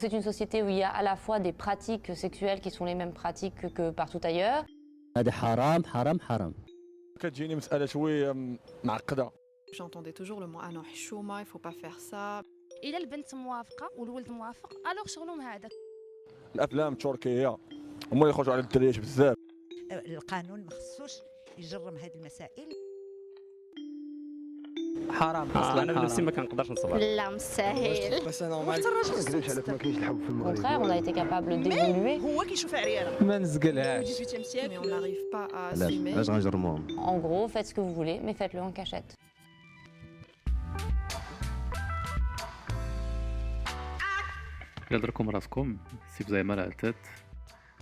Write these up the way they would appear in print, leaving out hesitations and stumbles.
C'est une société où il y a à la fois des pratiques sexuelles qui sont les mêmes pratiques que partout ailleurs. هذا حرام حرام حرام. كتجيني مسألة شوية معقدة. J'entendais toujours le mot ah non حشومة, il faut pas faire ça. إلا البنت موافقة والولد موافق الوغ شغلهم هذاك. الأفلام التركية هما اللي يخرجوا على الدريات بزاف. القانون ما خصوش يجرم هذه المسائل. حرام اصلا انا بنفسي ما كنقدرش نصبر. لا مستحيل. بس نورمال. ما كذبش عليك ما كاينش الحب في Au المغرب. contraire, on a été capable d'évoluer. هو كيشوف عريانة. ما نزقلهاش. Au 18e siècle, mais on n'arrive pas à assumer. علاش غنجرموهم؟ En gros, faites ce que vous voulez, mais faites-le en cachette. إلا دركم راسكم si vous avez mal à la tête,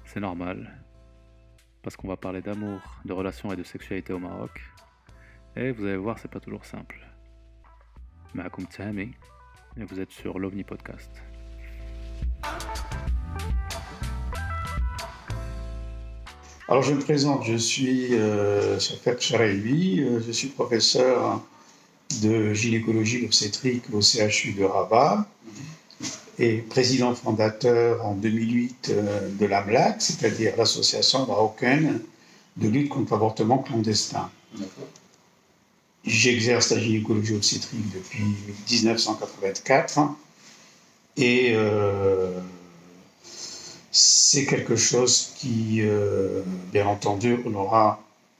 c'est normal. Parce qu'on va parler d'amour, de relations et de sexualité au Maroc. Et vous allez voir, c'est pas toujours simple. معكم تهامي et vous êtes sur l'OVNI Podcast. Alors je me présente, je suis Shafak Charaïbi, je suis professeur de gynécologie obstétrique au CHU de Rabat et président fondateur en 2008 de l'AMLAC, c'est-à-dire l'Association marocaine de lutte contre l'avortement clandestin. J'exerce la gynécologie obstétrique depuis 1984 et c'est quelque chose qui, bien entendu, on aura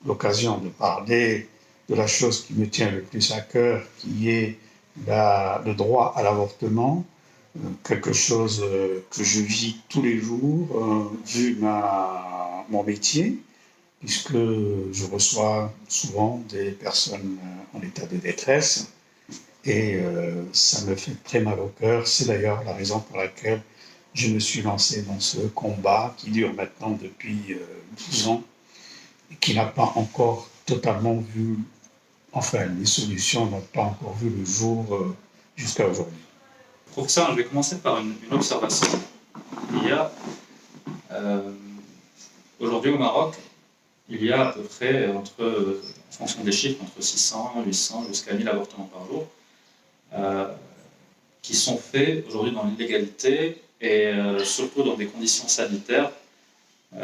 l'occasion de parler de la chose qui me tient le plus à cœur, qui est le droit à l'avortement, quelque chose que je vis tous les jours, vu mon métier, puisque je reçois souvent des personnes en état de détresse, et ça me fait très mal au cœur. C'est d'ailleurs la raison pour laquelle je me suis lancé dans ce combat qui dure maintenant depuis 12 ans et qui n'a pas encore totalement vu, enfin les solutions n'ont pas encore vu le jour jusqu'à aujourd'hui. Professeur, je vais commencer par une observation. Il y a aujourd'hui au Maroc, il y a à peu près, en fonction des chiffres, entre 600, 800 jusqu'à 1000 avortements par jour qui sont faits aujourd'hui dans l'illégalité et surtout dans des conditions sanitaires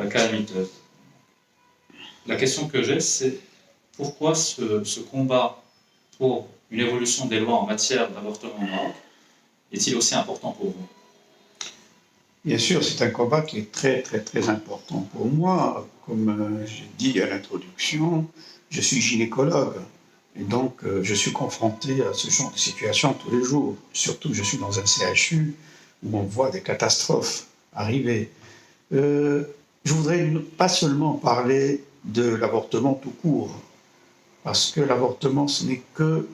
calamiteuses. La question que j'ai, c'est pourquoi ce combat pour une évolution des lois en matière d'avortement au Maroc est-il aussi important pour vous? Bien sûr, c'est un combat qui est très, très, très important pour moi. Comme j'ai dit à l'introduction, je suis gynécologue et donc je suis confronté à ce genre de situation tous les jours. Surtout, je suis dans un CHU où on voit des catastrophes arriver. Je voudrais pas seulement parler de l'avortement tout court, parce que l'avortement, ce n'est que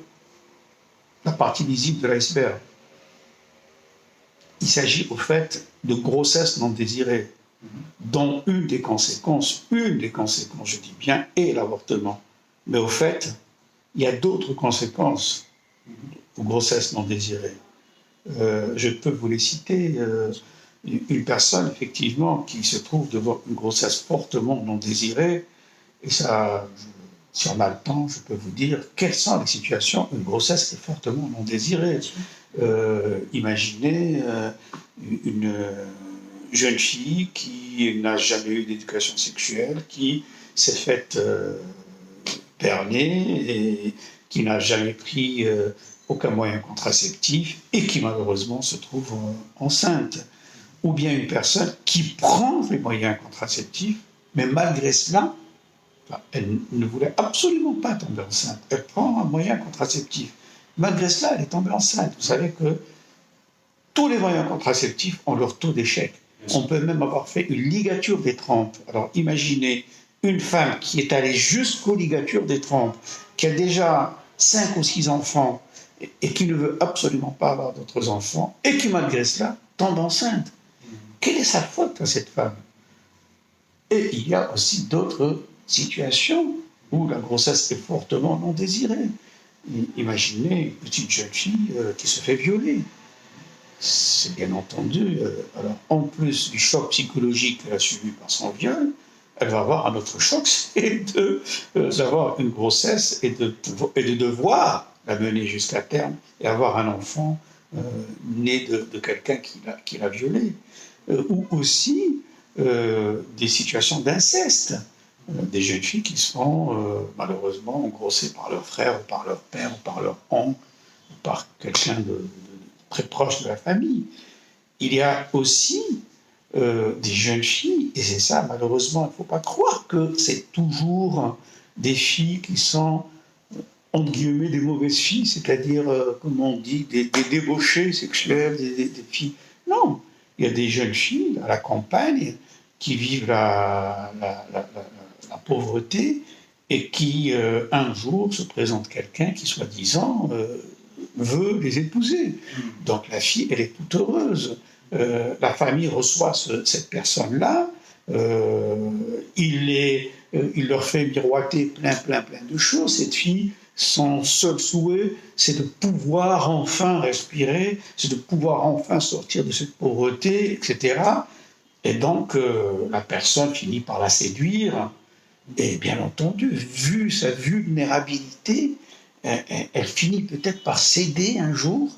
la partie visible de l'iceberg. Il s'agit au fait de grossesse non désirée, dont une des conséquences, je dis bien, est l'avortement. Mais au fait, il y a d'autres conséquences aux grossesses non désirées. Je peux vous les citer. Une personne, effectivement, qui se trouve devant une grossesse fortement non désirée, et ça, si on a le temps, je peux vous dire quelles sont les situations où une grossesse est fortement non désirée. Imaginez une jeune fille qui n'a jamais eu d'éducation sexuelle, qui s'est faite berner et qui n'a jamais pris aucun moyen contraceptif et qui malheureusement se trouve enceinte. Ou bien une personne qui prend les moyens contraceptifs, mais malgré cela, elle ne voulait absolument pas tomber enceinte. Elle prend un moyen contraceptif. Malgré cela, elle est tombée enceinte. Vous savez que tous les moyens contraceptifs ont leur taux d'échec. On peut même avoir fait une ligature des trompes. Alors imaginez une femme qui est allée jusqu'aux ligatures des trompes, qui a déjà 5 ou 6 enfants et qui ne veut absolument pas avoir d'autres enfants, et qui malgré cela tombe enceinte. Quelle est sa faute à cette femme? Et il y a aussi d'autres situations où la grossesse est fortement non désirée. Imaginez une petite jeune fille qui se fait violer. C'est bien entendu, alors en plus du choc psychologique qu'elle a subi par son viol, elle va avoir un autre choc, c'est d'avoir une grossesse et de devoir la mener jusqu'à terme et avoir un enfant née de quelqu'un qui l'a violée. Ou aussi des situations d'inceste. Des jeunes filles qui sont malheureusement engrossées par leur frère, ou par leur père, ou par leur oncle, ou par quelqu'un de très proche de la famille. Il y a aussi des jeunes filles, et c'est ça malheureusement, il ne faut pas croire que c'est toujours des filles qui sont entre guillemets des mauvaises filles, c'est-à-dire, comme on dit, des débauchés sexuels, des filles. Non, il y a des jeunes filles à la campagne qui vivent la pauvreté et qui, un jour, se présente quelqu'un qui, soi-disant, veut les épouser. Donc la fille, elle est toute heureuse. La famille reçoit cette personne-là, il leur fait miroiter plein de choses. Cette fille, son seul souhait, c'est de pouvoir enfin respirer, c'est de pouvoir enfin sortir de cette pauvreté, etc. Et donc, la personne finit par la séduire. Et bien entendu, vu sa vulnérabilité, elle finit peut-être par céder un jour.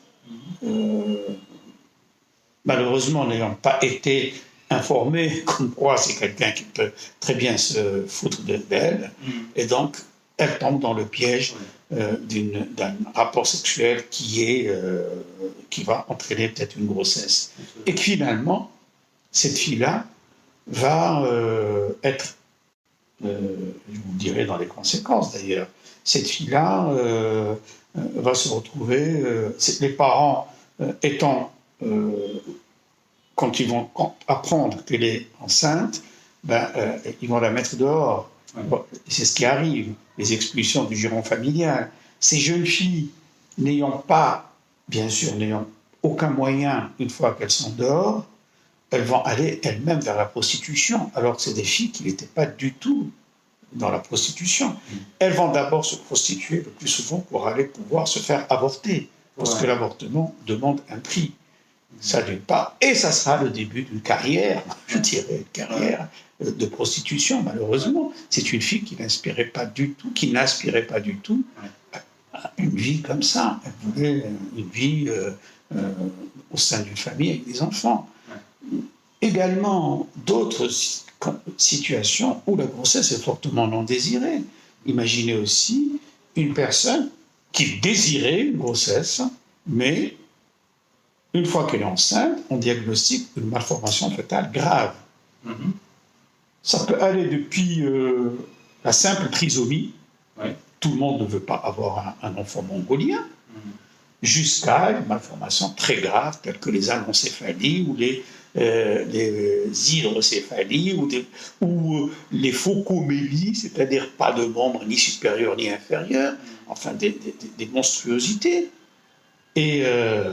Malheureusement, n'ayant pas été informée, comme quoi c'est quelqu'un qui peut très bien se foutre d'elle. Et donc, elle tombe dans le piège d'un rapport sexuel qui va entraîner peut-être une grossesse. Et que finalement, cette fille-là va être, je vous dirai dans les conséquences d'ailleurs, cette fille-là va se retrouver, les parents étant, quand ils vont apprendre qu'elle est enceinte, ils vont la mettre dehors. Bon, c'est ce qui arrive, les expulsions du giron familial. Ces jeunes filles, n'ayant aucun moyen, une fois qu'elles sont dehors, elles vont aller elles-mêmes vers la prostitution, alors que c'est des filles qui n'étaient pas du tout dans la prostitution. Elles vont d'abord se prostituer le plus souvent pour aller pouvoir se faire avorter, parce que l'avortement demande un prix. Ça d'une part, et ça sera le début d'une carrière, je dirais, une carrière de prostitution, malheureusement. C'est une fille qui n'aspirait pas du tout à une vie comme ça. Elle voulait une vie au sein d'une famille avec des enfants. Également, d'autres situations où la grossesse est fortement non désirée. Imaginez aussi une personne qui désirait une grossesse, mais une fois qu'elle est enceinte, on diagnostique une malformation fœtale grave. Ça peut aller depuis la simple trisomie, tout le monde ne veut pas avoir un enfant mongolien, jusqu'à une malformation très grave, telle que les anencéphalies ou les hydrocéphalies ou les phocomélies, c'est-à-dire pas de membre ni supérieur ni inférieur, enfin des monstruosités. Et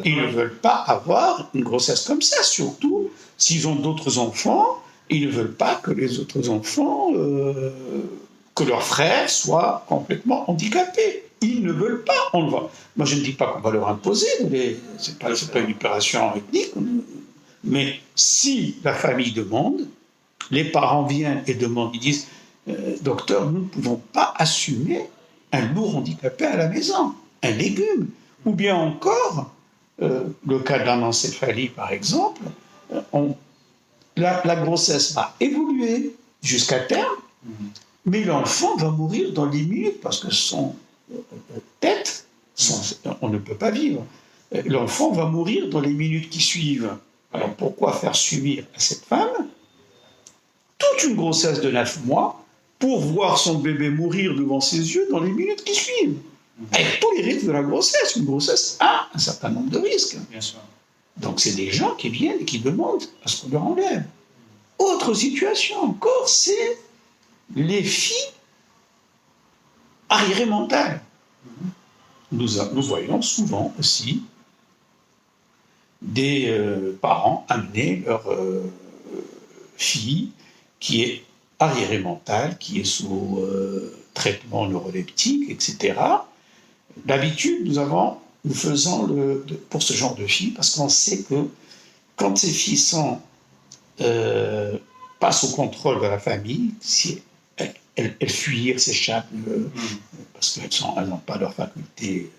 ils ne veulent pas avoir une grossesse comme ça, surtout s'ils ont d'autres enfants, ils ne veulent pas que les autres enfants, que leurs frères soient complètement handicapés. Ils ne veulent pas, on le voit. Moi je ne dis pas qu'on va leur imposer, c'est pas une opération ethnique, mais si la famille demande, les parents viennent et demandent, ils disent « Docteur, nous ne pouvons pas assumer un lourd handicapé à la maison, un légume ». Ou bien encore, le cas de l'anencéphalie par exemple, la grossesse va évoluer jusqu'à terme, mais l'enfant va mourir dans les minutes parce que son tête, on ne peut pas vivre. L'enfant va mourir dans les minutes qui suivent. Alors pourquoi faire subir à cette femme toute une grossesse de 9 mois pour voir son bébé mourir devant ses yeux dans les minutes qui suivent? Avec tous les risques de la grossesse, une grossesse a un certain nombre de risques. Bien sûr. Donc c'est des gens qui viennent et qui demandent à ce qu'on leur enlève. Autre situation encore, c'est les filles arriérées mentales. Nous voyons souvent aussi des parents amener leur fille qui est arriérée mentale, qui est sous traitement neuroleptique, etc. D'habitude, nous faisons pour ce genre de filles, parce qu'on sait que quand ces filles passent au contrôle de la famille, si elles fuient, elles s'échappent, parce qu'elles n'ont pas leur faculté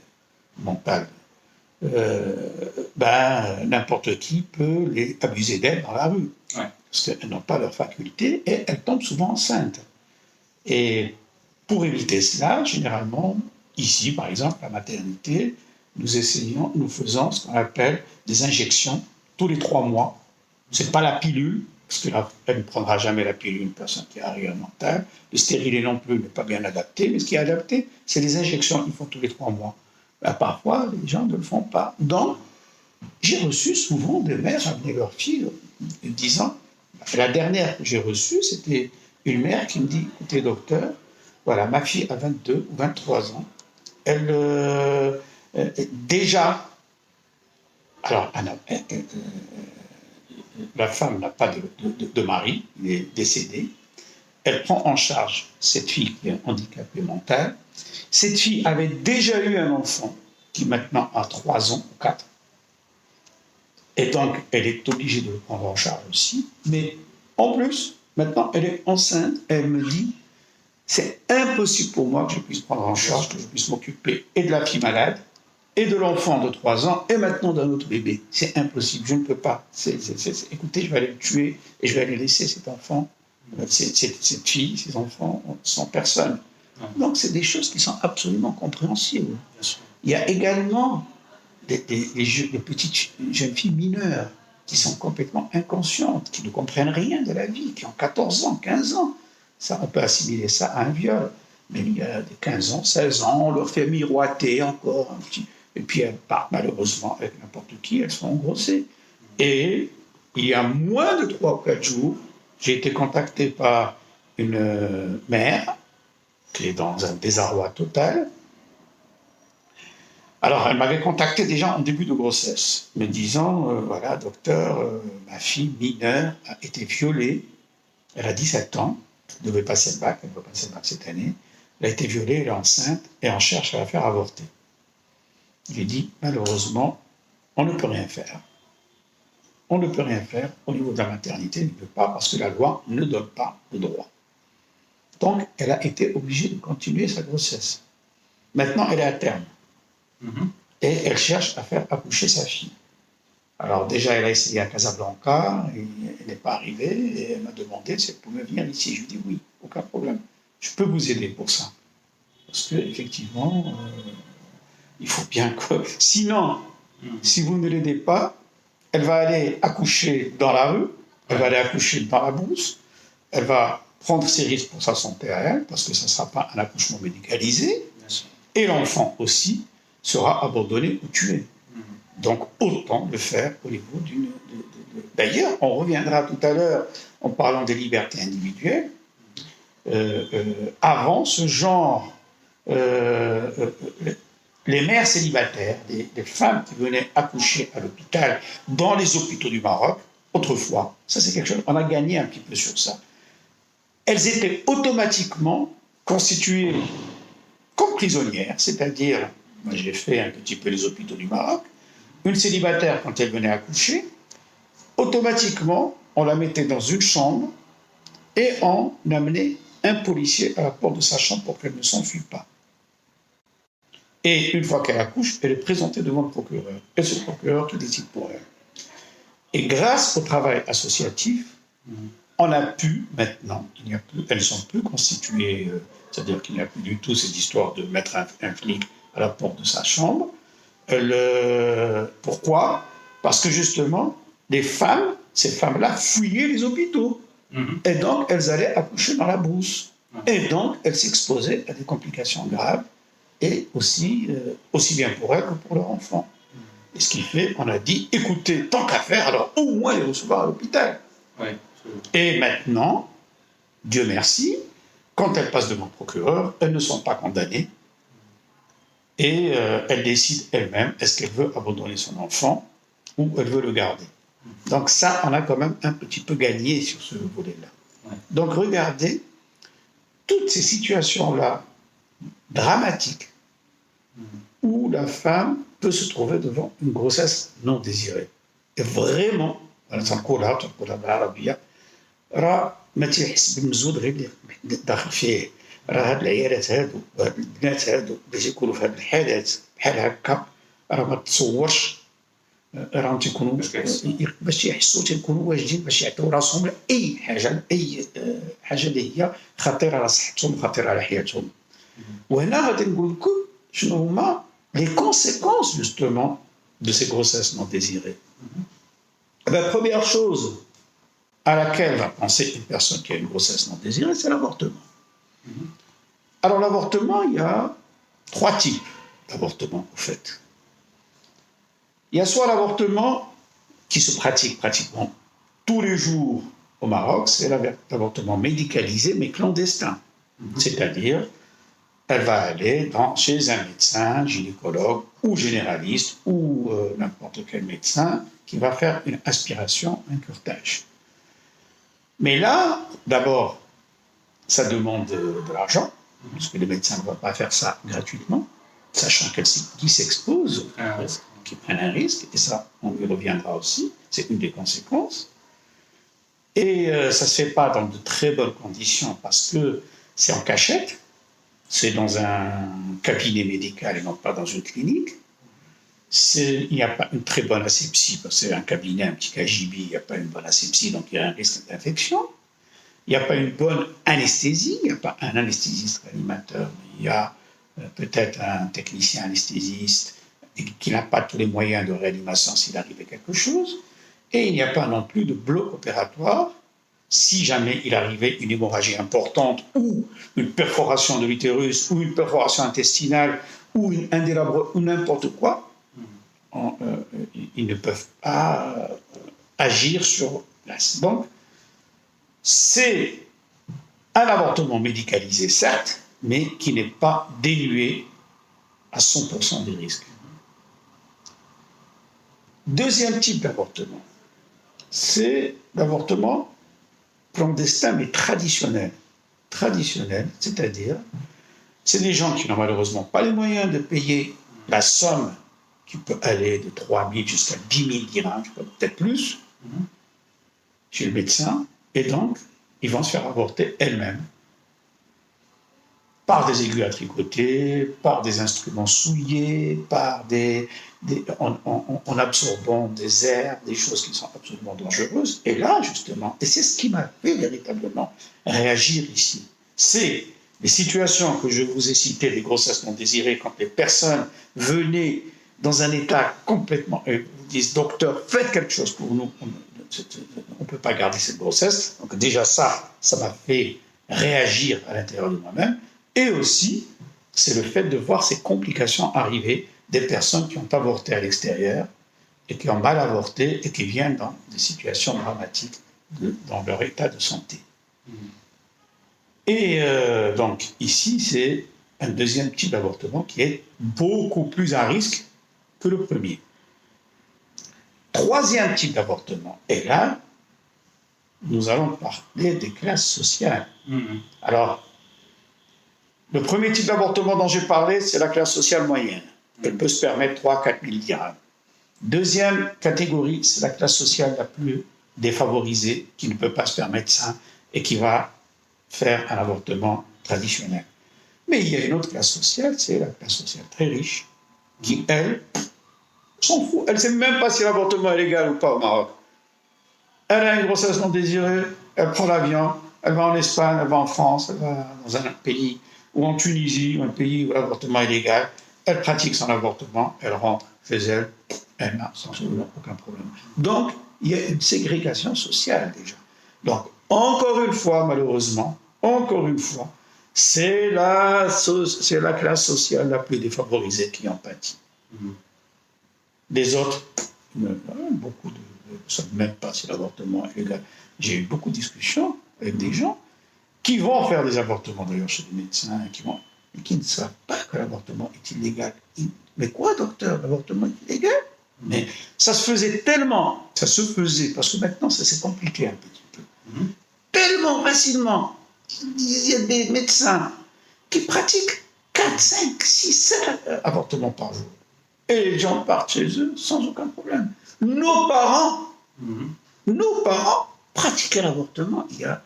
mentale. n'importe qui peut les abuser d'elles dans la rue. Ouais. Parce qu'elles n'ont pas leur faculté et elles tombent souvent enceintes. Et pour éviter cela, généralement, ici, par exemple, à la maternité, nous faisons ce qu'on appelle des injections tous les 3 mois. Ce n'est pas la pilule, parce qu'elle ne prendra jamais la pilule, une personne qui a rien mental. Le stérilet non plus n'est pas bien adapté, mais ce qui est adapté, c'est les injections qu'ils font tous les 3 mois. Parfois, les gens ne le font pas. Donc, j'ai reçu souvent des mères amener leurs filles disant, la dernière que j'ai reçue, c'était une mère qui me dit, écoutez docteur, voilà, ma fille a 22 ou 23 ans, elle déjà, alors la femme n'a pas de mari, il est décédé, elle prend en charge cette fille qui est handicapée mentale. Cette fille avait déjà eu un enfant qui maintenant a 3 ans ou 4. Et donc, elle est obligée de le prendre en charge aussi. Mais en plus, maintenant, elle est enceinte. Elle me dit, c'est impossible pour moi que je puisse prendre en charge, que je puisse m'occuper et de la fille malade, et de l'enfant de 3 ans, et maintenant d'un autre bébé. C'est impossible, je ne peux pas. Écoutez, je vais aller le tuer, et je vais aller laisser cet enfant, cette fille, ces enfants, sans personne. Donc, c'est des choses qui sont absolument compréhensibles. Il y a également des petites jeunes filles mineures qui sont complètement inconscientes, qui ne comprennent rien de la vie, qui ont 14 ans, 15 ans. Ça, on peut assimiler ça à un viol. Mais il y a des 15 ans, 16 ans, on leur fait miroiter encore un petit... Et puis elles partent malheureusement avec n'importe qui, elles sont engrossées. Et il y a moins de 3 ou 4 jours, j'ai été contacté par une mère qui est dans un désarroi total. Alors, elle m'avait contacté déjà en début de grossesse, me disant, voilà, docteur, ma fille mineure a été violée. Elle a 17 ans, elle devait passer le bac, elle va passer le bac cette année. Elle a été violée, elle est enceinte, et on cherche à la faire avorter. Il lui dit, malheureusement, on ne peut rien faire. On ne peut rien faire au niveau de la maternité, il ne peut pas, parce que la loi ne donne pas le droit. Donc, elle a été obligée de continuer sa grossesse. Maintenant, elle est à terme. Et elle cherche à faire accoucher sa fille. Alors déjà, elle a essayé à Casablanca, et elle n'est pas arrivée, et elle m'a demandé si elle pouvait venir ici. Je lui ai dit oui, aucun problème. Je peux vous aider pour ça. Parce qu'effectivement, il faut bien que... Sinon, si vous ne l'aidez pas, elle va aller accoucher dans la rue, elle va aller accoucher dans la brousse, elle va prendre ses risques pour sa santé à elle, parce que ça ne sera pas un accouchement médicalisé, et l'enfant aussi sera abandonné ou tué. Donc autant le faire au niveau d'une... D'ailleurs, on reviendra tout à l'heure en parlant des libertés individuelles. Avant ce genre, les mères célibataires, des femmes qui venaient accoucher à l'hôpital, dans les hôpitaux du Maroc, autrefois, ça c'est quelque chose, on a gagné un petit peu sur ça. Elles étaient automatiquement constituées comme prisonnières, c'est-à-dire, moi j'ai fait un petit peu les hôpitaux du Maroc, une célibataire, quand elle venait accoucher, automatiquement, on la mettait dans une chambre et on amenait un policier à la porte de sa chambre pour qu'elle ne s'enfuit pas. Et une fois qu'elle accouche, elle est présentée devant le procureur. Et c'est le procureur qui décide pour elle. Et grâce au travail associatif, on a pu maintenant, elles ne sont plus constituées, c'est-à-dire qu'il n'y a plus du tout cette histoire de mettre un flic à la porte de sa chambre. Pourquoi? Parce que justement, les femmes, ces femmes-là, fuyaient les hôpitaux. Et donc, elles allaient accoucher dans la brousse. Et donc, elles s'exposaient à des complications graves, et aussi bien pour elles que pour leur enfant. Et ce qui fait, on a dit, écoutez, tant qu'à faire, alors au moins les recevoir à l'hôpital. Et maintenant, Dieu merci, quand elles passent devant le procureur, elles ne sont pas condamnées. Et elle décide elle-même, est-ce qu'elle veut abandonner son enfant ou elle veut le garder. Donc ça, on a quand même un petit peu gagné sur ce volet-là. Donc regardez, toutes ces situations-là, dramatiques, où la femme peut se trouver devant une grossesse non désirée. Et vraiment, ما تيحس بالمزود غير اللي داخل فيه راه هاد العيالات هادو وهاد البنات هادو باش يكونوا في هاد الحالات بحال هكا راه ما تصورش راهم تيكونوا باش يحسوا تيكونوا واجدين باش يعطيو راسهم لاي حاجه حاجه اللي هي خطيره على صحتهم وخطيره على حياتهم. وهنا غادي نقول لكم شنو هما les conséquences justement de ces grossesses non désirées. La première chose à laquelle va penser une personne qui a une grossesse non désirée, c'est l'avortement. Alors l'avortement, il y a 3 types d'avortement en fait. Il y a soit l'avortement qui se pratique pratiquement tous les jours au Maroc, c'est l'avortement médicalisé mais clandestin. C'est-à-dire, elle va aller chez un médecin, gynécologue ou généraliste ou n'importe quel médecin qui va faire une aspiration, un curetage. Mais là, d'abord, ça demande de l'argent, parce que les médecins ne vont pas faire ça gratuitement, sachant qu'ils s'exposent, qu'ils prennent un risque, et ça, on y reviendra aussi, c'est une des conséquences. Et ça ne se fait pas dans de très bonnes conditions, parce que c'est en cachette, c'est dans un cabinet médical et non pas dans une clinique. Il n'y a pas une très bonne asepsie, parce que c'est un cabinet, un petit KGB, il n'y a pas une bonne asepsie, donc il y a un risque d'infection. Il n'y a pas une bonne anesthésie, il n'y a pas un anesthésiste réanimateur, mais il y a peut-être un technicien anesthésiste qui n'a pas tous les moyens de réanimation s'il arrivait quelque chose. Et il n'y a pas non plus de bloc opératoire si jamais il arrivait une hémorragie importante ou une perforation de l'utérus ou une perforation intestinale ou un délabrement ou n'importe quoi. Ils ne peuvent pas agir sur place. Donc, c'est un avortement médicalisé, certes, mais qui n'est pas dénué à 100% des risques. Deuxième type d'avortement, c'est l'avortement clandestin mais traditionnel. Traditionnel, c'est-à-dire, c'est des gens qui n'ont malheureusement pas les moyens de payer la somme qui peut aller de 3 000 jusqu'à 10 000 dirhams, peut-être plus, chez le médecin, et donc, ils vont se faire avorter elles-mêmes par des aiguilles à tricoter, par des instruments souillés, par en absorbant des airs, des choses qui sont absolument dangereuses. Et là, justement, et c'est ce qui m'a fait véritablement réagir ici, c'est les situations que je vous ai citées, des grossesses non désirées, quand les personnes venaient dans un état complètement... vous disent, docteur, faites quelque chose pour nous, on ne peut pas garder cette grossesse. Donc déjà ça m'a fait réagir à l'intérieur de moi-même. Et aussi, c'est le fait de voir ces complications arriver des personnes qui ont avorté à l'extérieur et qui ont mal avorté et qui viennent dans des situations dramatiques dans leur état de santé. Et donc ici, c'est un deuxième type d'avortement qui est beaucoup plus à risque que le premier. Troisième type d'avortement, et là, nous allons parler des classes sociales. Alors, le premier type d'avortement dont j'ai parlé, c'est la classe sociale moyenne. Elle peut se permettre 3 000 à 4 000 dirhams. Deuxième catégorie, c'est la classe sociale la plus défavorisée, qui ne peut pas se permettre ça, et qui va faire un avortement traditionnel. Mais il y a une autre classe sociale, c'est la classe sociale très riche, qui, elle, s'en fout. Elle ne sait même pas si l'avortement est légal ou pas au Maroc. Elle a une grossesse non désirée, elle prend l'avion, elle va en Espagne, elle va en France, elle va dans un pays, ou en Tunisie, ou un pays où l'avortement est légal, elle pratique son avortement, elle rentre chez elle, elle n'a sans aucun problème. Donc, il y a une ségrégation sociale déjà. Donc, encore une fois, malheureusement, c'est la classe sociale la plus défavorisée qui en pâtit. Les autres, beaucoup ne savent même pas si l'avortement est légal. J'ai eu beaucoup de discussions avec des gens qui vont faire des avortements d'ailleurs chez des médecins, qui ne savent pas que l'avortement est illégal. Mais quoi, docteur, l'avortement est illégal? Mais ça se faisait tellement, parce que maintenant ça s'est compliqué un petit peu, tellement facilement. Il y a des médecins qui pratiquent 4, 5, 6, 7 avortements par jour. Et les gens partent chez eux sans aucun problème. Nos parents pratiquaient l'avortement il y a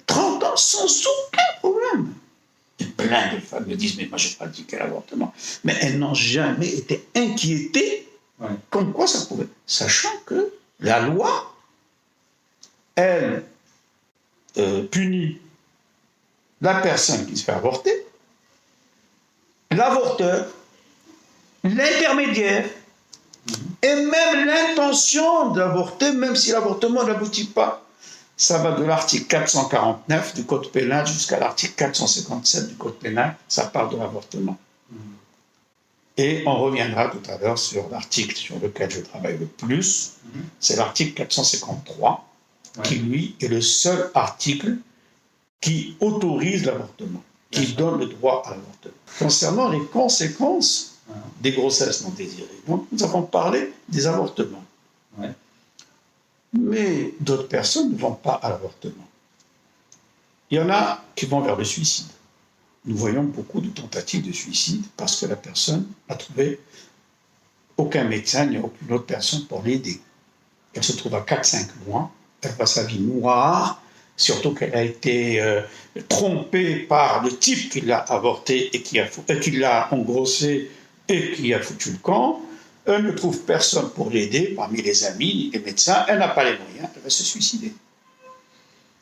30 ans sans aucun problème. Et plein de femmes me disent, mais moi j'ai pratiqué l'avortement. Mais elles n'ont jamais été inquiétées Ouais. Comme quoi ça pouvait. Sachant que la loi, elle punit la personne qui se fait avorter, l'avorteur, l'intermédiaire, et même l'intention d'avorter, même si l'avortement n'aboutit pas. Ça va de l'article 449 du Code pénal jusqu'à l'article 457 du Code pénal, ça parle de l'avortement. Et on reviendra tout à l'heure sur l'article sur lequel je travaille le plus, c'est l'article 453, qui lui est le seul article qui autorise l'avortement, qui donne le droit à l'avortement. Concernant les conséquences des grossesses non désirées, donc nous avons parlé des avortements. Ouais. Mais d'autres personnes ne vont pas à l'avortement. Il y en a qui vont vers le suicide. Nous voyons beaucoup de tentatives de suicide parce que la personne n'a trouvé aucun médecin ni aucune autre personne pour l'aider. Elle se trouve à 4-5 mois, elle passe sa vie noire, surtout qu'elle a été trompée par le type qui l'a avorté et qui l'a engrossé et qui a foutu le camp. Elle ne trouve personne pour l'aider parmi les amis ni les médecins, elle n'a pas les moyens, elle va se suicider.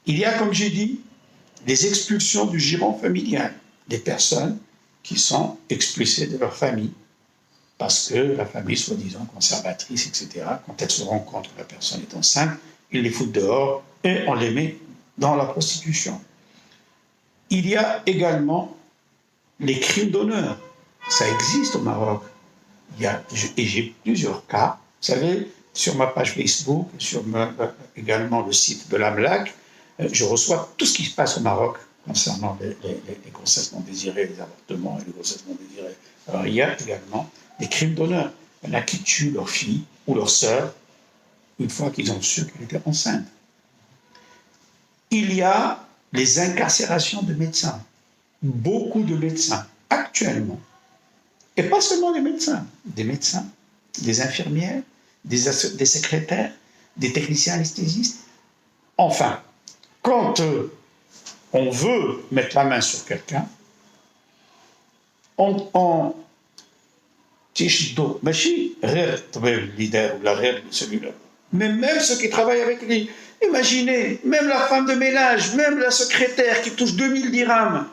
Il y a, comme j'ai dit, des expulsions du giron familial, des personnes qui sont expulsées de leur famille parce que la famille, soi-disant conservatrice, etc., quand elle se rend compte que la personne est enceinte, ils les foutent dehors et on les met dans la prostitution. Il y a également les crimes d'honneur. Ça existe au Maroc. Et j'ai plusieurs cas. Vous savez, sur ma page Facebook, sur également le site de l'AMLAC, je reçois tout ce qui se passe au Maroc concernant les grossesses non désirées, les avortements et les grossesses non désirées. Alors il y a également des crimes d'honneur. Il y en a qui tuent leur fille ou leur sœur une fois qu'ils ont su qu'elle était enceinte. Il y a les incarcérations de médecins. Beaucoup de médecins, actuellement, et pas seulement des médecins, des infirmières, des secrétaires, des techniciens anesthésistes. Enfin, quand on veut mettre la main sur quelqu'un, on tiche d'eau, mais même ceux qui travaillent avec lui. Imaginez, même la femme de ménage, même la secrétaire qui touche 2000 dirhams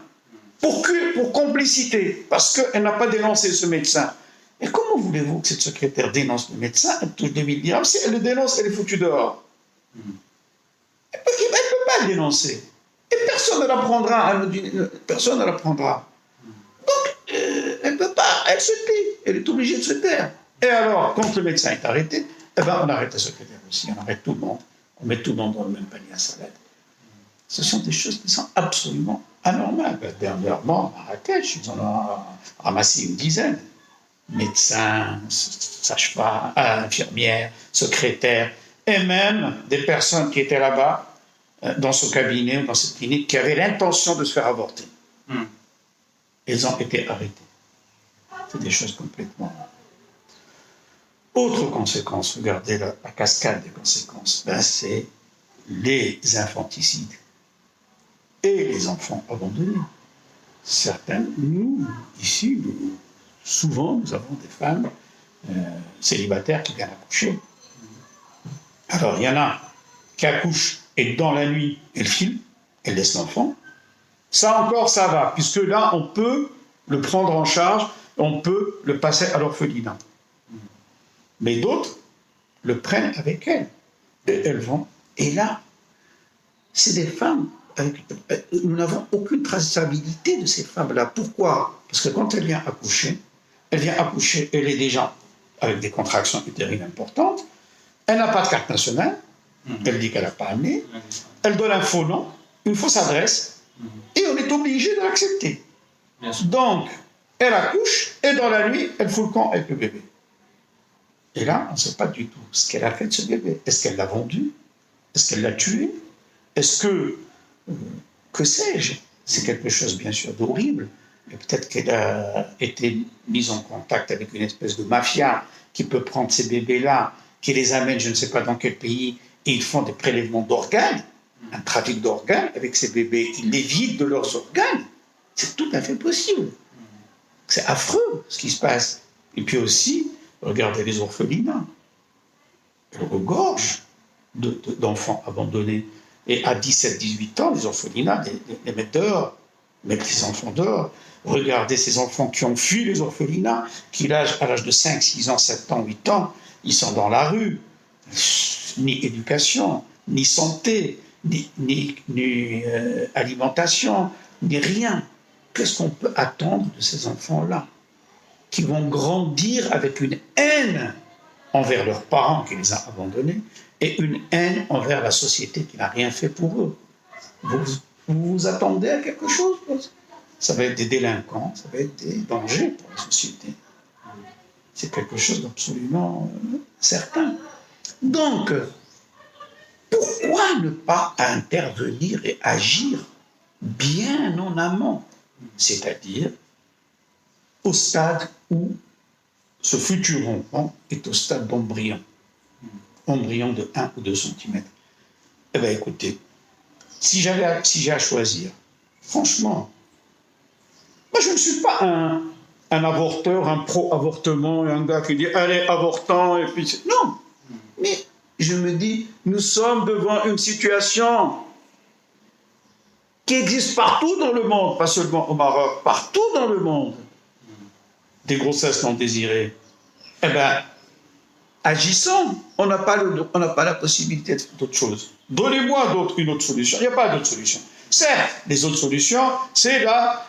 pour complicité, parce qu'elle n'a pas dénoncé ce médecin. Et comment voulez-vous que cette secrétaire dénonce le médecin, elle touche 2000 dirhams, si elle le dénonce, elle est foutue dehors. Elle ne peut pas le dénoncer. Et personne ne la prendra. Personne ne la prendra. Donc, elle ne peut pas, elle se tait. Elle est obligée de se taire. Et alors, quand le médecin est arrêté, eh ben, on arrête la secrétaire aussi, on arrête tout le monde. On met tout le monde dans le même panier à salade. Ce sont des choses qui sont absolument anormales. Dernièrement, à Marrakech, ils en ont ramassé une dizaine. Médecins, sages-femmes, infirmières, secrétaires, et même des personnes qui étaient là-bas, dans ce cabinet ou dans cette clinique, qui avaient l'intention de se faire avorter. Ils ont été arrêtés. C'est des choses complètement... Autre conséquence, regardez la cascade des conséquences, c'est les infanticides et les enfants abandonnés. Certains, nous, ici, souvent, nous avons des femmes célibataires qui viennent accoucher. Alors, il y en a qui accouchent et dans la nuit, elles filment, elles laissent l'enfant. Ça encore, ça va, puisque là, on peut le prendre en charge, on peut le passer à l'orphelinat. Mais d'autres le prennent avec elles. Et elles vont. Et là, c'est des femmes. Nous n'avons aucune traçabilité de ces femmes-là. Pourquoi? Parce que quand elle vient accoucher, elle est déjà avec des contractions utérines importantes. Elle n'a pas de carte nationale. Elle dit qu'elle n'a pas amené. Elle donne un faux nom, une fausse adresse. Et on est obligé de l'accepter. Donc, elle accouche et dans la nuit, elle fout le camp avec le bébé. Et là, on ne sait pas du tout ce qu'elle a fait de ce bébé. Est-ce qu'elle l'a vendu? Est-ce qu'elle l'a tué? Est-ce que sais-je? C'est quelque chose, bien sûr, d'horrible. Et peut-être qu'elle a été mise en contact avec une espèce de mafia qui peut prendre ces bébés-là, qui les amène, je ne sais pas dans quel pays, et ils font des prélèvements d'organes, un trafic d'organes avec ces bébés. Ils les vident de leurs organes. C'est tout à fait possible. C'est affreux, ce qui se passe. Et puis aussi, Regardez les orphelinats. Elles regorgent d'enfants abandonnés. Et à 17-18 ans, les orphelinats les mettent dehors, mettent les enfants dehors. Regardez ces enfants qui ont fui les orphelinats, qui à l'âge de 5, 6 ans, 7 ans, 8 ans, ils sont dans la rue. Ni éducation, ni santé, ni alimentation, ni rien. Qu'est-ce qu'on peut attendre de ces enfants-là, qui vont grandir avec une haine envers leurs parents qui les a abandonnés et une haine envers la société qui n'a rien fait pour eux? Vous vous attendez à quelque chose? Ça va être des délinquants, ça va être des dangers pour la société. C'est quelque chose d'absolument certain. Donc, pourquoi ne pas intervenir et agir bien en amont, c'est-à-dire au stade où ce futur enfant est au stade d'embryon, embryon de 1 ou 2 cm. Eh bien, écoutez, si j'ai à choisir, franchement, moi je ne suis pas un avorteur, un pro-avortement, un gars qui dit « allez, avortant », et puis... Non, mais je me dis, nous sommes devant une situation qui existe partout dans le monde, pas seulement au Maroc, partout dans le monde, des grossesses non désirées. Eh bien, agissons, on n'a pas la possibilité d'autre chose. Donnez-moi une autre solution. Il n'y a pas d'autre solution. Certes, les autres solutions, c'est la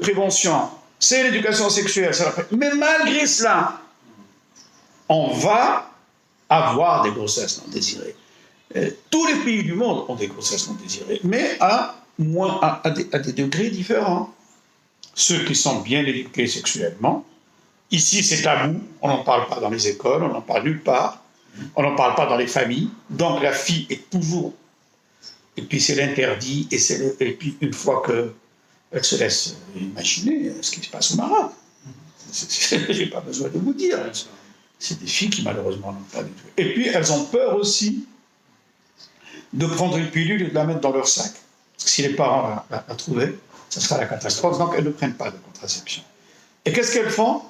prévention, c'est l'éducation sexuelle, mais malgré cela, on va avoir des grossesses non désirées. Tous les pays du monde ont des grossesses non désirées, mais à des degrés différents. Ceux qui sont bien éduqués sexuellement, ici c'est tabou, on n'en parle pas dans les écoles, on n'en parle nulle part, on n'en parle pas dans les familles, donc la fille est toujours... Et puis c'est l'interdit, et puis une fois qu'elle se laisse imaginer ce qui se passe au Maroc, je n'ai pas besoin de vous dire, c'est des filles qui malheureusement n'ont pas du tout. Et puis elles ont peur aussi de prendre une pilule et de la mettre dans leur sac, parce que si les parents la trouvaient, ça sera la catastrophe, donc elles ne prennent pas de contraception. Et qu'est-ce qu'elles font?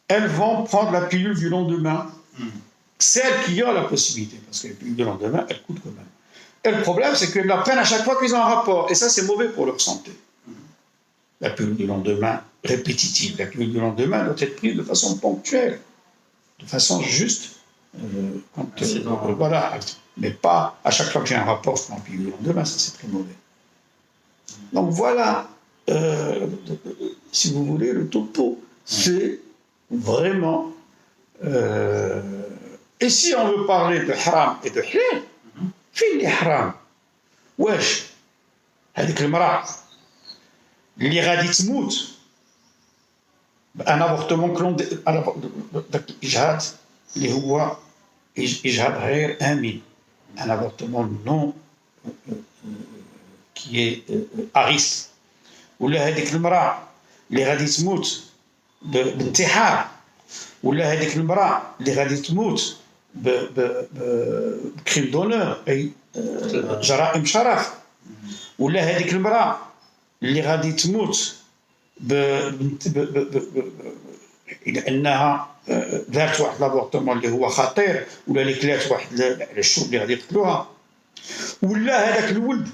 Elles vont prendre la pilule du lendemain, celles qui ont la possibilité, parce que les pilules du lendemain, elles coûtent quand même. Et le problème, c'est qu'elles la prennent à chaque fois qu'ils ont un rapport, et ça, c'est mauvais pour leur santé. La pilule du lendemain, répétitive, la pilule du lendemain doit être prise de façon ponctuelle, de façon juste, voilà, mais pas à chaque fois que j'ai un rapport, je prends la pilule du lendemain, ça c'est très mauvais. Donc voilà, si vous voulez, le topo, c'est vraiment... et si on veut parler de haram et de halal, فين اللي حرام؟ واش هذيك المرأة اللي غادي تموت بان افورتمون داك الاجهاض اللي هو اجهاض غير امن، ان افورتمون نون كي اريس، ولا هذيك المرأة اللي غادي تموت بانتحار، ولا هذيك المرأة اللي غادي تموت بكريم دونور اي جرائم شرف، ولا هذيك المراه اللي غادي تموت لانها دارت واحد لابورتمون اللي هو خطير، ولا اللي كلات واحد الشوب اللي غادي يقتلوها، ولا هذاك الولد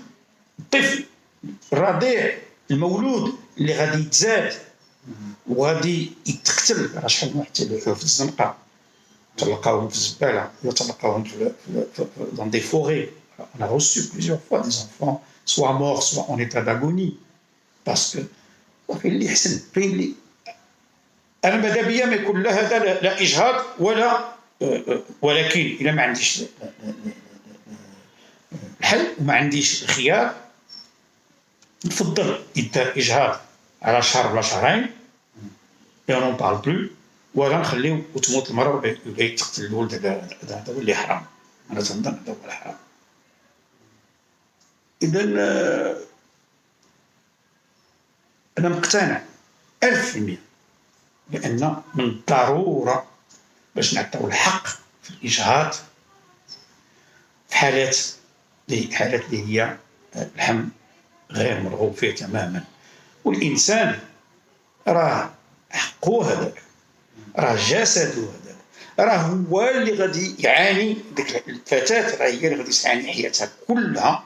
الطفل الرضيع المولود اللي غادي يتزاد وغادي يتقتل. راه شحال من واحد تلقاو في الزنقه، تلقاوهم في الزباله، ولا تلقاوهم dans des forêts. On a reçu plusieurs fois des enfants soit morts soit en état d'agonie parce que وفين اللي يحسن، فين اللي انا ماذا بيا ما يكون لا هذا لا اجهاض ولا ولكن اذا ما عنديش الحل وما عنديش الخيار نفضل يدار اجهاض على شهر ولا شهرين et on n'en parle plus، ولا نخليو وتموت المرأة ولا يتقتل الولد. هذا هو اللي حرام، أنا تنظن هذا هو الحرام. إذا أنا مقتنع 1000% بأن من الضرورة باش نعطيو الحق في الإجهاض في حالات اللي هي الحمل غير مرغوب فيه تماما، والإنسان راه حقه هذاك. راه جسده هذاك، راه هو اللي غادي يعاني. ديك الفتاة راه هي اللي غادي تعاني حياتها كلها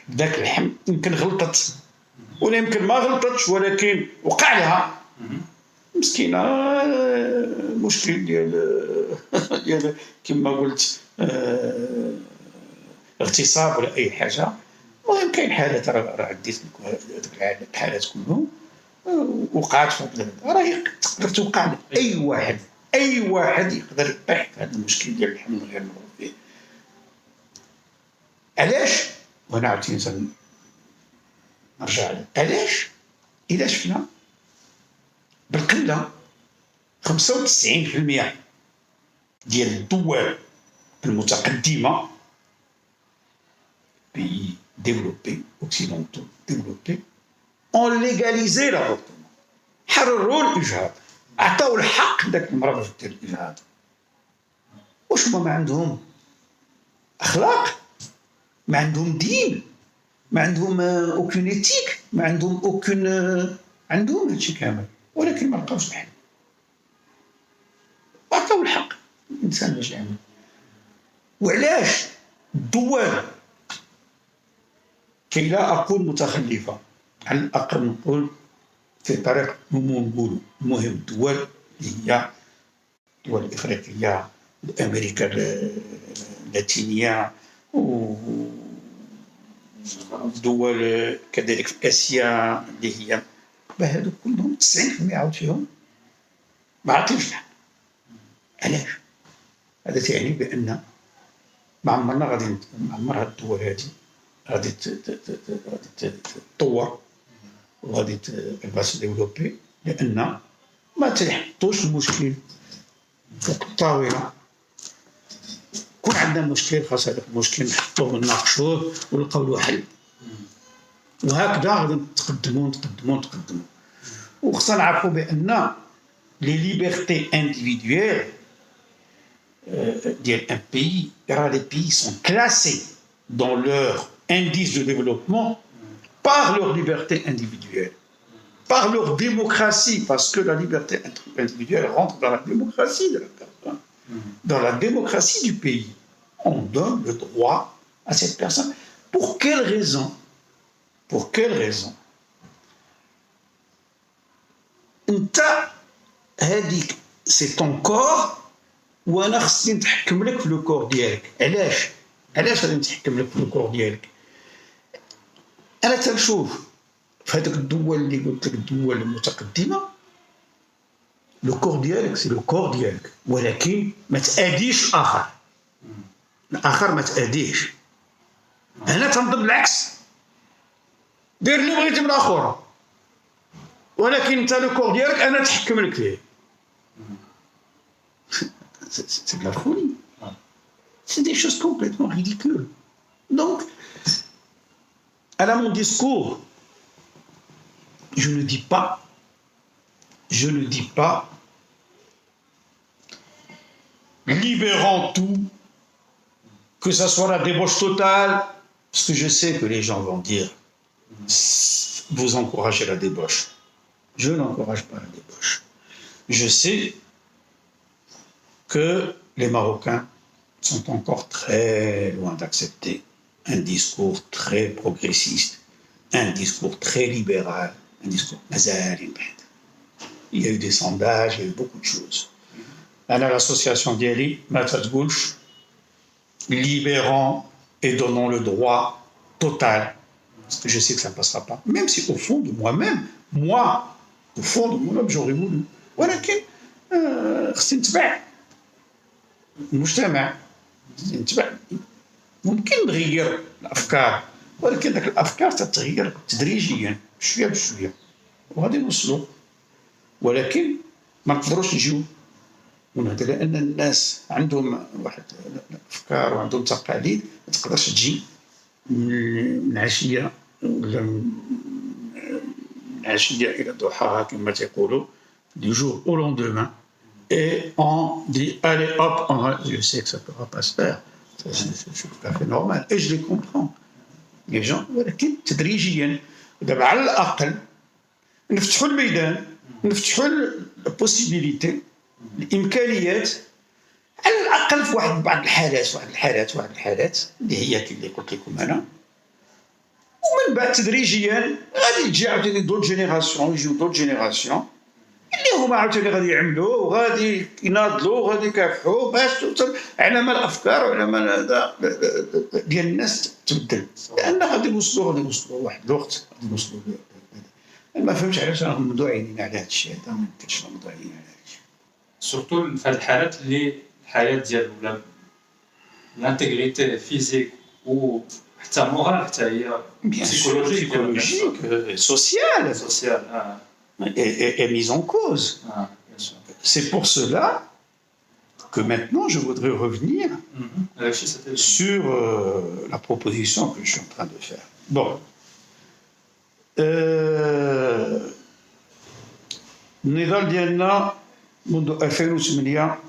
بداك الحمل. يمكن غلطت ولا يمكن ما غلطتش، ولكن وقع لها مسكينه مشكل ديال كما قلت اغتصاب ولا اي حاجه. المهم كاين حالات، راه عديت لك الحالات كلهم وقعت في هذا، راه تقدر توقع لاي واحد. اي واحد يقدر يطيح في هذا المشكل ديال الحمل غير مرغوب فيه. علاش؟ وانا عاوتاني نرجع علاش؟ الا شفنا بالقله 95% ديال الدول المتقدمه pays développés, occidentaux développés, ont légalisé l'avortement. حرروا الإجهاض، عطاو الحق لذاك المرأة باش دير الإجهاض. واش هما ما عندهم أخلاق؟ ما عندهم دين؟ ما عندهم أوكون إيتيك؟ ما عندهم أوكون عندهم هادشي كامل، ولكن ما لقاوش الحل. عطاو الحق الإنسان باش يعمل. وعلاش الدول كي لا أقول متخلفة، على الأقل نقول في طريق نقولوا المهم الدول اللي هي الدول الإفريقية، أمريكا اللاتينية، ودول كذلك في آسيا اللي هي هادو كلهم 90% عاود فيهم ما عطيوش الحق. علاش؟ هذا تعني بأن ما عمرنا غادي عمر هاد الدول هادي غادي تطور وغادي تبقى ديفلوبي، لأن ما تحطوش المشكل فوق الطاولة. كون عندنا مشكل خاص هذاك المشكل نحطوه ونناقشوه ونلقاو له حل، وهكذا غادي نتقدموا. وخصنا نعرفوا بأن لي ليبرتي انديفيدويل ديال ان بيي، راه لي بيي سون كلاسي dans leur indice de développement par leur liberté individuelle, par leur démocratie, parce que la liberté individuelle rentre dans la démocratie de la personne, dans la démocratie du pays. On donne le droit à cette personne. Pour quelle raison? Pour quelle raison? هذيك c'est ton corps وانا خصني نتحكم لك في لو كور ديالك. علاش غادي نتحكم لك في الكور ديالك؟ انا تنشوف في هذوك الدول اللي قلت لك الدول المتقدمه لو كور ديالك سي لو كور ديالك، ولكن ما تاديش الاخر ما تاديش. هنا تنظن العكس، دير اللي بغيتي من الاخر، ولكن انت لو كور ديالك انا نتحكم لك فيه. C'est de la folie. C'est des choses complètement ridicules. Donc, à mon discours, je ne dis pas, libérons tout, que ça soit la débauche totale, parce que je sais que les gens vont dire, vous encouragez la débauche. Je n'encourage pas la débauche. Je sais que les Marocains sont encore très loin d'accepter un discours très progressiste, un discours très libéral, un discours mazali. Il y a eu des sondages, il y a eu beaucoup de choses. Là, l'association d'Yali, Matat Gouch, libérons et donnons le droit total. Parce que je sais que ça ne passera pas. Même si au fond de moi-même, au fond de moi-même, j'aurais voulu. ولكن خصني نتبع المجتمع، ممكن نغير الافكار، ولكن ذاك الافكار تتغير تدريجيا شويه بشويه وغادي نوصلوا. ولكن ما نقدروش نجيو ونهضر لان الناس عندهم واحد الافكار وعندهم تقاليد ما تقدرش تجي من عشيه ولا من عشيه الى ضحاها كما تيقولوا du jour au lendemain. Et on dit, allez hop, je sais que ça ne pourra pas se faire, c'est tout à fait normal, et je les comprends. Les gens, ولكن تدريجيا دابا على الأقل نفتحوا الميدان، نفتحوا البوسيبيليتي الامكانيات على الاقل في بعض الحالات اللي هي اللي قلت لكم انا. ومن بعد تدريجيا غادي تجي عاوتاني دوت جينيراسيون، يجيو دوت جينيراسيون اللي هما عاوتاني غادي يعملوا وغادي يناضلوا وغادي يكافحوا باش توصل على ما الافكار وعلى ما هذا ديال الناس تبدل، لان غادي نوصلوا واحد الوقت غادي نوصلوا. ما فهمتش علاش راهم مدعيين على هذا الشيء هذا، ما يمكنش راهم مدعيين على هذا الشيء. سورتو في هذه الحالات اللي الحالات ديال ولا الانتيغريتي فيزيك وحتى مورال حتى هي psychologique, sociale, est mise en cause. C'est pour cela que maintenant je voudrais revenir sur la proposition que je suis en train de faire. Bon. النضال ديالنا منذ 2008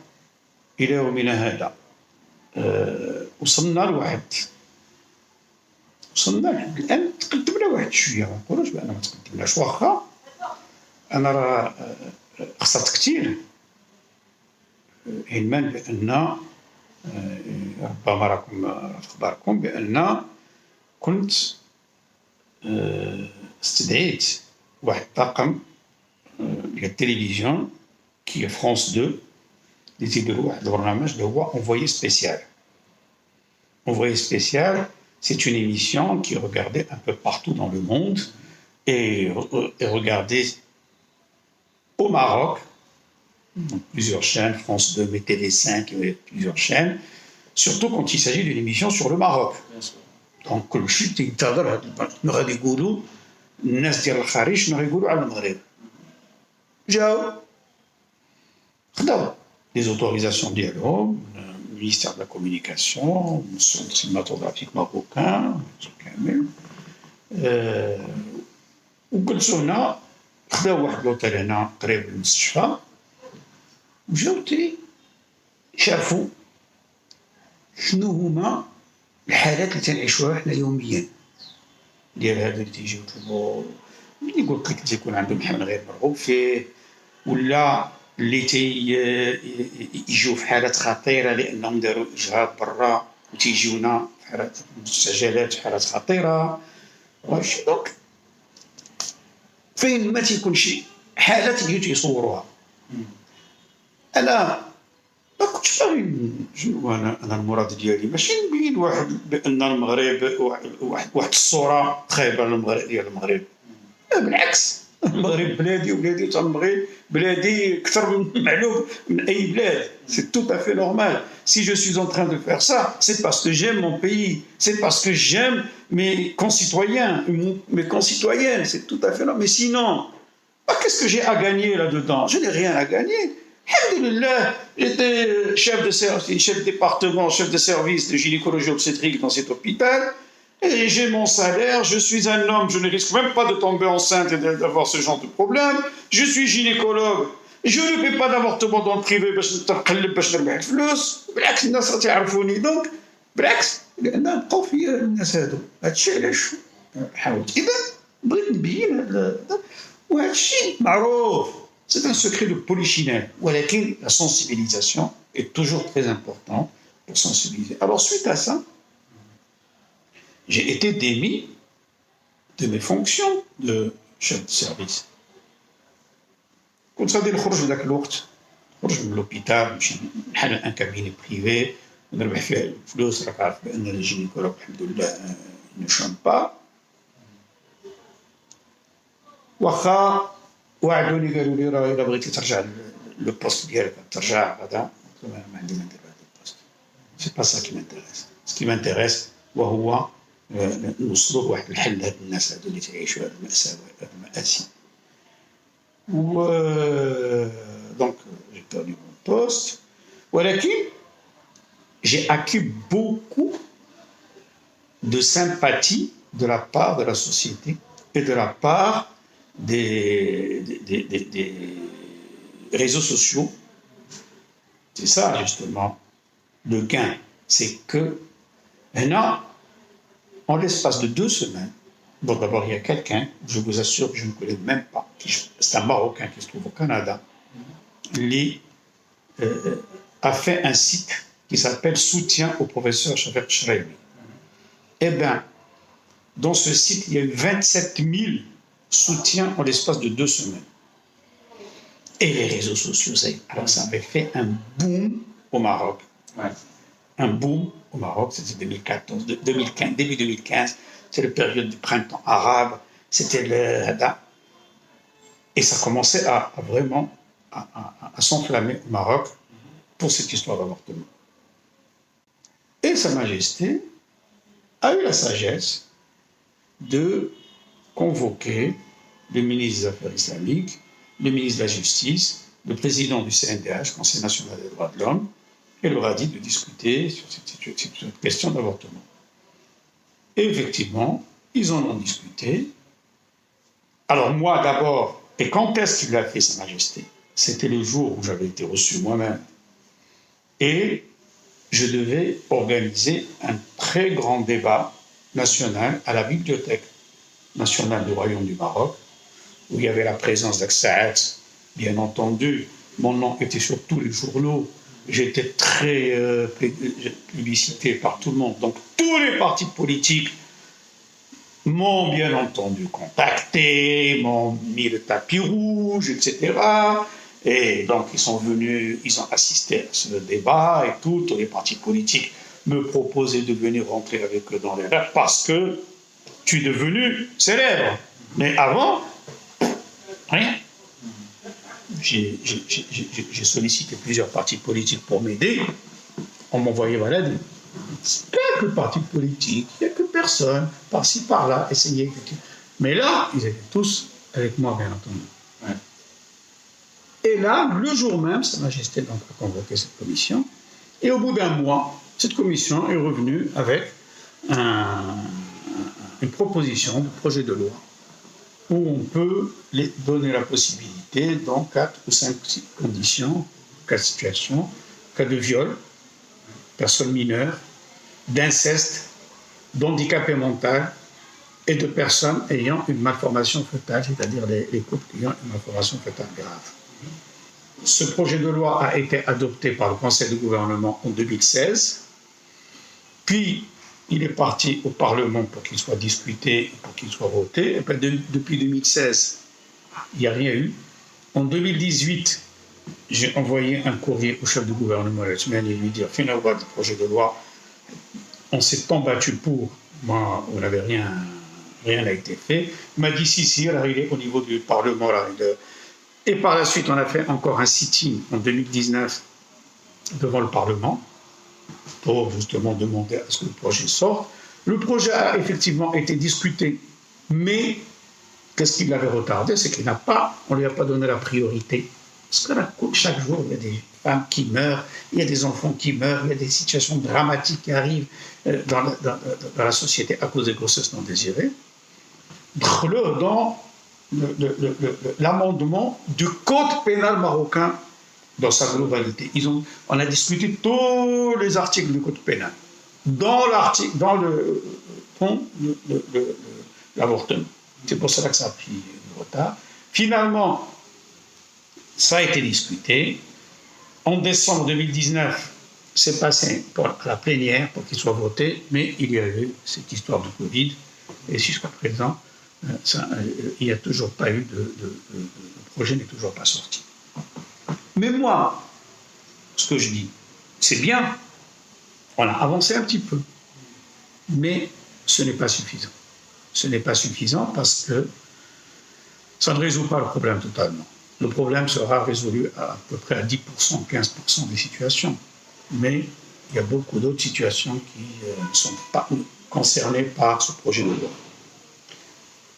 إلى يومنا هذا وصلنا لحد الان تقدمنا واحد شويه، ما نقولوش بان ما تقدمناش، واخا انا راه خسرت كثير، علما بان ربما راكم في اخباركم بان كنت استدعيت واحد الطاقم ديال التلفزيون كي فرانس 2 اللي تيديروا واحد البرنامج اللي هو Envoyé spécial. Envoyé spécial, c'est une émission qui est regardée un peu partout dans le monde et regardée au Maroc, donc plusieurs chaînes, France 2, mais TV5, plusieurs chaînes, surtout quand il s'agit d'une émission sur le Maroc. Donc كل شيء تنتظر شنو غادي يقولوا الناس ديال الخارج، شنو غادي يقولوا على المغرب. جاو خداو les autorisations ديالهم، ministère de la communication, le centre cinématographique marocain, كامل. وجلسوا هنا، خداو واحد لوطيل هنا قريب للمستشفى، وجاو شافوا شنو هما الحالات اللي تنعيشوها حنا يوميا ديال هذا اللي تيجيو يطلبوا، اللي يقول لك تيكون عندهم حمل غير مرغوب فيه، ولا اللي يجيو في حالات خطيره لانهم داروا اجهاض برا وتيجيونا في حالات مستعجلات في حالات خطيره. واش دونك فين ما تيكون شي حالات اللي تيصوروها. انا ما كنتش باغي شنو انا المراد ديالي ماشي نبين واحد بان المغرب واحد الصوره خايبه للمغرب ديال المغرب، بالعكس المغرب بلادي وبلادي وتا المغرب بلادي اكثر من معلوم من اي بلاد. C'est tout à fait normal. Si je suis en train de faire ça, c'est parce que j'aime mon pays, c'est parce que j'aime mes concitoyens, mes concitoyennes, c'est tout à fait normal. Mais sinon, qu'est-ce que j'ai à gagner là-dedans? Je n'ai rien à gagner. Alhamdulillah, j'étais chef de service, chef de département, chef de service de gynécologie obstétrique dans cet hôpital. Et j'ai mon salaire, je suis un homme, je ne risque même pas de tomber enceinte et d'avoir ce genre de problème. Je suis gynécologue, je ne fais pas d'avortement dans le privé باش نتقلب باش نربح الفلوس، بالعكس الناس راه تعرفوني، دونك بالعكس لان بقاو فيا الناس هادو. هادشي علاش حاولت اذا بغيت نبين هذا، وهذا الشيء معروف، c'est un secret de polichinelle. ولكن la sensibilisation est toujours très important pour sensibiliser. Alors suite à ça, j'ai été démis de mes fonctions de chef de service. كنت غادي نخرج في ذاك الوقت، نخرج من لوبيتال نمشي نحل ان كابيني بريفي نربح فيه الفلوس. راك عارف بان الجينيكولوج الحمد لله نشام با، واخا وعدوني قالوا لي راه الا بغيتي ترجع لو بوست ديالك ترجع غدا، ما عندي ما ندير هذا البوست. سي با سا كي مانتيريس، سكي مانتيريس وهو نوصلوا لواحد الحل لهاد الناس هادو اللي تعيشوا هاد المأساة هاد المآسي. Donc j'ai perdu mon poste, ولكن j'ai acquis beaucoup de sympathie de la part de la société et de la part des réseaux sociaux. C'est ça justement le gain, c'est que en l'espace de 2 semaines, bon, d'abord il y a quelqu'un, je vous assure que je ne connais même pas, c'est un Marocain qui se trouve au Canada, qui a fait un site qui s'appelle Soutien au professeur Shafek Shraimi. Eh bien, dans ce site, il y a eu 27 000 soutiens en l'espace de 2 semaines. Et les réseaux sociaux, alors ça avait fait un boom au Maroc. Ouais. Un boom au Maroc, c'était 2014, 2015, début 2015, c'est la période du printemps arabe, c'était le Hada. Et ça commençait à vraiment à s'enflammer au Maroc pour cette histoire d'avortement. Et Sa Majesté a eu la sagesse de convoquer le ministre des Affaires islamiques, le ministre de la Justice, le président du CNDH, Conseil national des droits de l'homme, et leur a dit de discuter sur cette question d'avortement. Et effectivement, ils en ont discuté. Alors moi d'abord, et quand est-ce qu'il l'a fait, Sa Majesté? C'était le jour où j'avais été reçu moi-même. Et je devais organiser un très grand débat national à la Bibliothèque nationale du Royaume du Maroc, où il y avait la présence d'Aksaat, bien entendu. Mon nom était sur tous les journaux. J'étais très publicité par tout le monde. Donc tous les partis politiques m'ont bien entendu contacté, m'ont mis le tapis rouge, etc. Et donc ils sont venus, ils ont assisté à ce débat et tout. Tous les partis politiques me proposaient de venir rentrer avec eux dans les rêves parce que tu es devenu célèbre. Mais avant, rien. J'ai sollicité plusieurs partis politiques pour m'aider. On m'envoyait balader. Quelques partis politiques, quelques personnes, par-ci, par-là, essayaient. Mais là, ils étaient tous avec moi, bien entendu. Ouais. Et là, le jour même, Sa Majesté donc, a convoqué cette commission. Et au bout d'un mois, cette commission est revenue avec une proposition de projet de loi où on peut les donner la possibilité, dans 4 ou 5 conditions, cas de situation, cas de viol, personnes mineures, d'inceste, d'handicapé mental et de personnes ayant une malformation fœtale, c'est-à-dire les couples ayant une malformation fœtale grave. Ce projet de loi a été adopté par le Conseil de gouvernement en 2016, puis il est parti au Parlement pour qu'il soit discuté, pour qu'il soit voté. Et puis depuis 2016, il n'y a rien eu. En 2018, j'ai envoyé un courrier au chef du gouvernement la semaine et lui dire finalement le projet de loi, on s'est tant battu pour, moi, on n'avait rien n'a été fait. Il m'a dit si, il est au niveau du Parlement. Là, et par la suite, on a fait encore un sitting en 2019 devant le Parlement pour justement demander à ce que le projet sorte. Le projet a effectivement été discuté, mais qu'est-ce qui l'avait retardé? C'est qu'on ne lui a pas donné la priorité. Parce que là, chaque jour, il y a des femmes qui meurent, il y a des enfants qui meurent, il y a des situations dramatiques qui arrivent dans la société à cause des grossesses non désirées. Dans l'amendement du code pénal marocain dans sa globalité. On a discuté tous les articles du code pénal dans le fond de l'avortement. C'est pour cela que ça a pris du retard. Finalement, ça a été discuté. En décembre 2019, c'est passé à la plénière pour qu'il soit voté, mais il y a eu cette histoire de Covid, et jusqu'à présent, il n'y a toujours pas eu le projet n'est toujours pas sorti. Mais moi, ce que je dis, c'est bien, on a avancé un petit peu, mais ce n'est pas suffisant. Ce n'est pas suffisant parce que ça ne résout pas le problème totalement. Le problème sera résolu à peu près à 10%, 15% des situations. Mais il y a beaucoup d'autres situations qui ne sont pas concernées par ce projet de loi.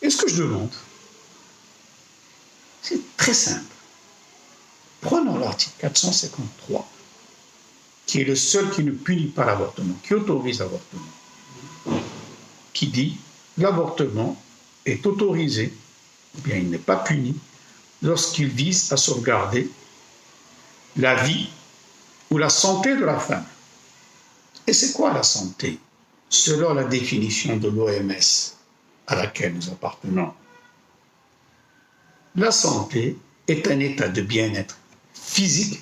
Et ce que je demande, c'est très simple. Prenons l'article 453, qui est le seul qui ne punit pas l'avortement, qui autorise l'avortement, qui dit l'avortement est autorisé, ou bien il n'est pas puni, lorsqu'il vise à sauvegarder la vie ou la santé de la femme. Et c'est quoi la santé? Selon la définition de l'OMS à laquelle nous appartenons, la santé est un état de bien-être physique,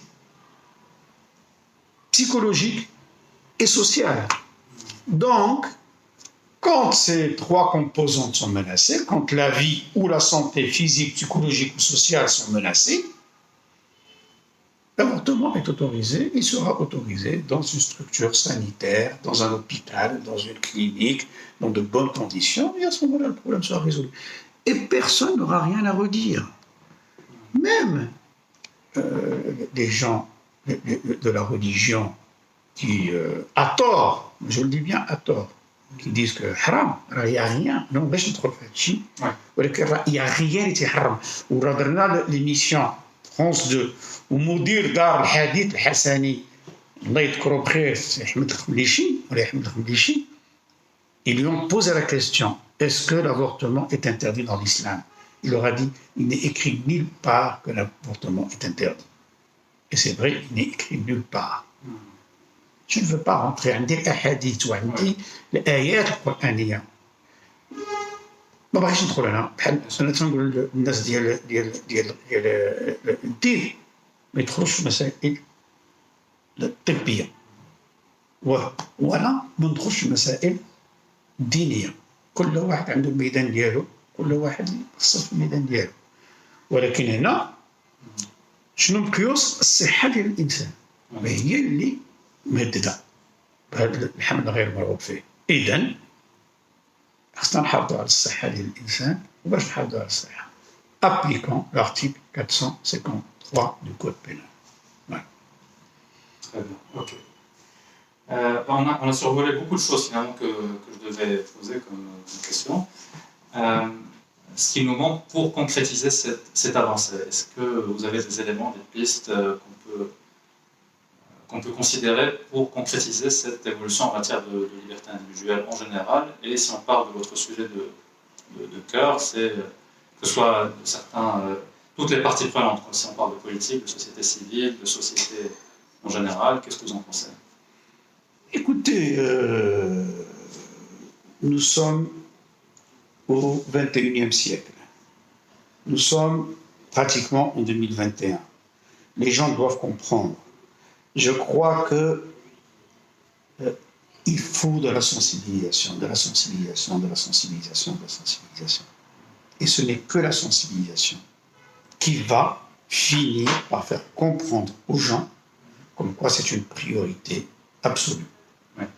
psychologique et sociale. Donc, quand ces trois composantes sont menacées, quand la vie ou la santé physique, psychologique ou sociale sont menacées, l'avortement est autorisé, il sera autorisé dans une structure sanitaire, dans un hôpital, dans une clinique, dans de bonnes conditions, et à ce moment-là, le problème sera résolu. Et personne n'aura rien à redire. Même des gens de la religion qui, à tort, je le dis bien à tort, qui disent que haram, il n'y a rien, non, باش ندخل في هذا الشيء, ولكن il n'y a rien اللي تيحرم. ورادرنا l'émission France 2 ومدير دار الحديث الحسني الله يذكره بخير احمد الخمليشي ولا احمد الخمليشي, ils lui ont posé la question, est-ce que l'avortement est interdit dans l'islam? Il leur a dit, il n'est écrit nulle part que l'avortement est interdit. Et c'est vrai, il n'est écrit nulle part. Je ne veux pas rentrer عندي الأحاديث وعندي الآيات القرآنية. ما بغيتش ندخل أنا بحال أنا تنقول للناس ديال الدين ما يدخلوش في مسائل الطبية. وأنا ما ندخلش في مسائل دينية. كل واحد عنده الميدان ديالو، كل واحد يخصص في الميدان ديالو. ولكن هنا شنو مقيوس الصحة ديال الإنسان؟ هي اللي مهددة بهذا الحمل غير مرغوب فيه. إذن خصنا نحافظوا على الصحة ديال الإنسان، وباش نحافظوا على الصحة appliquant l'article 453 du Code pénal. Voilà. Très bien, ok. On a survolé beaucoup de choses finalement que je devais poser comme question. Ce qui nous manque pour concrétiser cette avancée, est-ce que vous avez des éléments, des pistes qu'on peut considérer pour concrétiser cette évolution en matière de liberté individuelle en général? Et si on parle de votre sujet de cœur, c'est que ce soit toutes les parties prenantes, si on parle de politique, de société civile, de société en général, qu'est-ce que vous en pensez? Écoutez, nous sommes au XXIe siècle. Nous sommes pratiquement en 2021. Les gens doivent comprendre. Je crois que il faut de la sensibilisation, de la sensibilisation, de la sensibilisation, de la sensibilisation. Et ce n'est que la sensibilisation qui va finir par faire comprendre aux gens comme quoi c'est une priorité absolue. Ouais.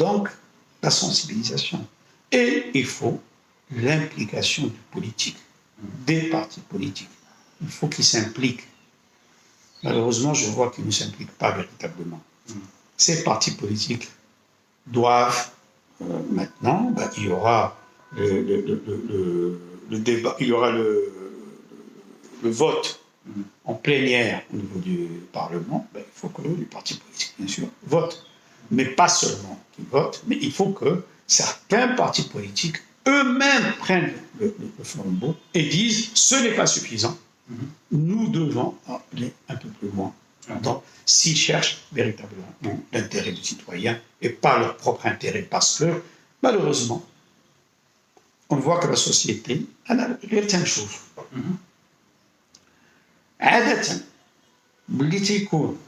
Donc, la sensibilisation. Et il faut l'implication du politique, des partis politiques. Il faut qu'ils s'impliquent. Malheureusement, je vois qu'ils ne s'impliquent pas véritablement. Ces partis politiques doivent, maintenant, il y aura le débat, il y aura le vote en plénière au niveau du Parlement. Il faut que les partis politiques, bien sûr, votent. Mais pas seulement qu'ils votent, mais il faut que certains partis politiques eux-mêmes prennent le flambeau et disent ce n'est pas suffisant. Nous devons aller un peu plus loin. Donc, s'ils cherchent véritablement l'intérêt du citoyen et pas leur propre intérêt, parce que malheureusement, on voit que la société, elle a certaines choses. عادة باللي تيكون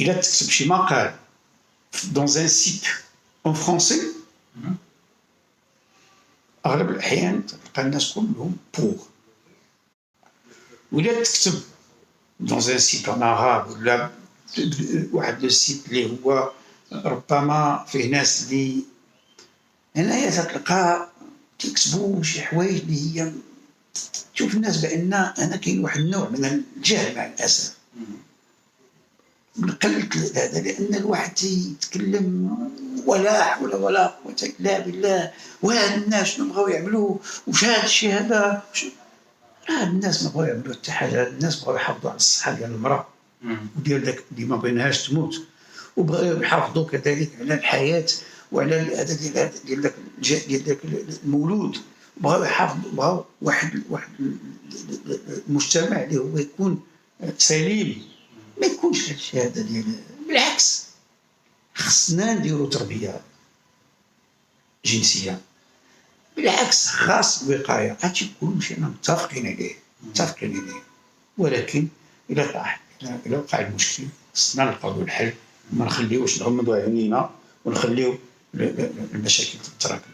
إلا تكتب شي مقال dans un site en français, أغلب الأحيان تلقى الناس كلهم pour. وإلا تكتب dans un site en arabe ولا واحد لو سيت اللي هو ربما فيه ناس اللي هنايا تلقى تكتبوا شي حوايج اللي هي تشوف الناس بأن أنا كاين واحد النوع من الجهل مع الأسف. قلت هذا لأن الواحد يتكلم ولا حول ولا قوة إلا بالله، وهاد الناس شنو بغاو يعملوا، وش هاد الشيء هذا، هاد الناس ما بغاو يعملوا حتى حاجة، الناس بغاو يحافظوا على الصحة ديال المرأة وديال داك اللي ما بغيناهاش تموت، وبغاو يحافظوا كذلك على الحياة وعلى هذا ديال داك المولود، بغاو يحافظوا، بغاو واحد المجتمع اللي هو يكون سليم، ما يكونش هادشي هذا ديال، بالعكس خصنا نديروا تربيه جنسيه، بالعكس خاص الوقايه، هادشي كلشي انا متفقين عليه، ولكن الا وقع المشكل خصنا نلقاو الحل ما نخليوش نغمضوا عينينا ونخليو المشاكل تتراكم.